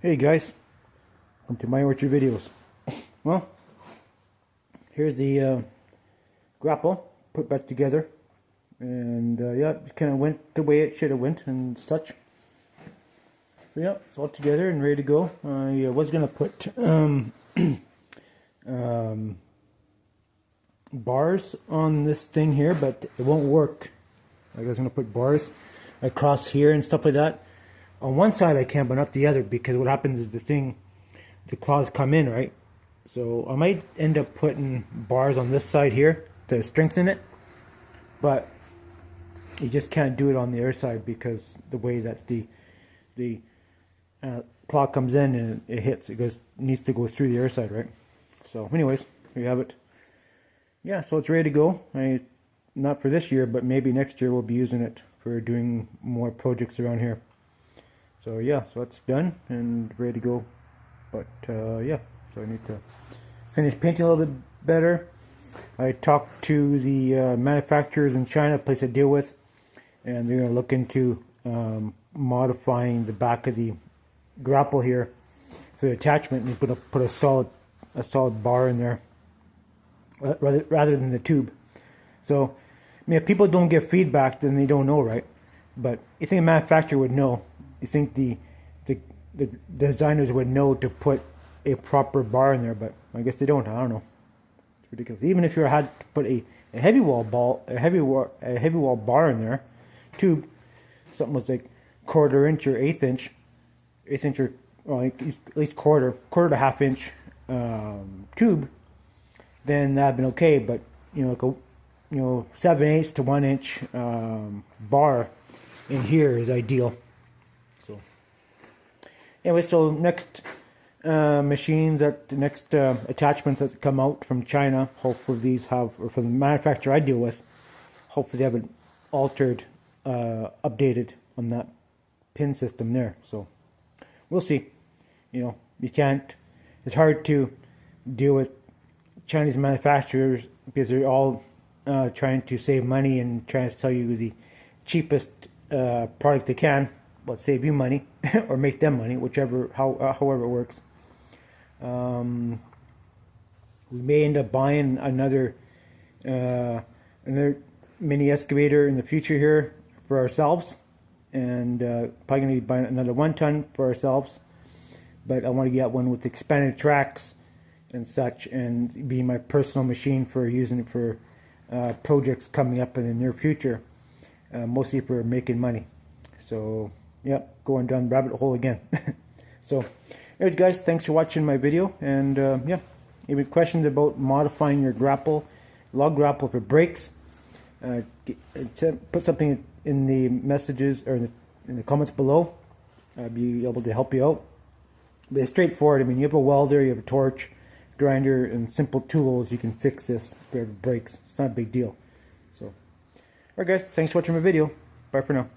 Hey guys, welcome to my orchard videos. Well, here's the grapple put back together, and yeah, it kind of went the way it should have went and such. So yeah, it's all together and ready to go. I was gonna put bars on this thing here, but it won't work. I was gonna put bars across here and stuff like that. On one side I can, but not the other, because what happens is the claws come in, right? So I might end up putting bars on this side here to strengthen it, but you just can't do it on the other side because the way that the claw comes in and it hits, it needs to go through the other side, right? So anyways, here you have it. Yeah, so it's ready to go. Not for this year, but maybe next year we'll be using it for doing more projects around here. So yeah, so it's done and ready to go. But yeah, so I need to finish painting a little bit better. I talked to the manufacturers in China, place I deal with, and they're going to look into modifying the back of the grapple here for the attachment and put a solid bar in there rather than the tube. So I mean, if people don't give feedback, then they don't know, right? But you think a manufacturer would know. You think the designers would know to put a proper bar in there, but I guess they don't. I don't know. It's ridiculous. Even if you had to put a heavy wall bar in there, tube, something was like 1/4 inch or 1/8 inch or well, at least quarter to half inch tube, then that'd been okay. But like a 7/8 to 1 inch bar in here is ideal. So anyway, so next machines the next attachments that come out from China, hopefully these have, or from the manufacturer I deal with, hopefully they have it altered, updated on that pin system there. So we'll see. You can't, it's hard to deal with Chinese manufacturers because they're all trying to save money and trying to sell you the cheapest product they can. Well, save you money or make them money, however it works. We may end up buying another mini excavator in the future here for ourselves, and probably going to be buying another 1 ton for ourselves. But I want to get one with expanded tracks and such, and be my personal machine for using it for projects coming up in the near future, mostly for making money. So yep, going down the rabbit hole again. So anyways guys, thanks for watching my video, and yeah, if you have questions about modifying your log grapple for brakes, put something in the messages or in the comments below. I'll be able to help you out. But it's straightforward. I mean, you have a welder, you have a torch, grinder, and simple tools. You can fix this for brakes. It's not a big deal. So alright guys, thanks for watching my video. Bye for now.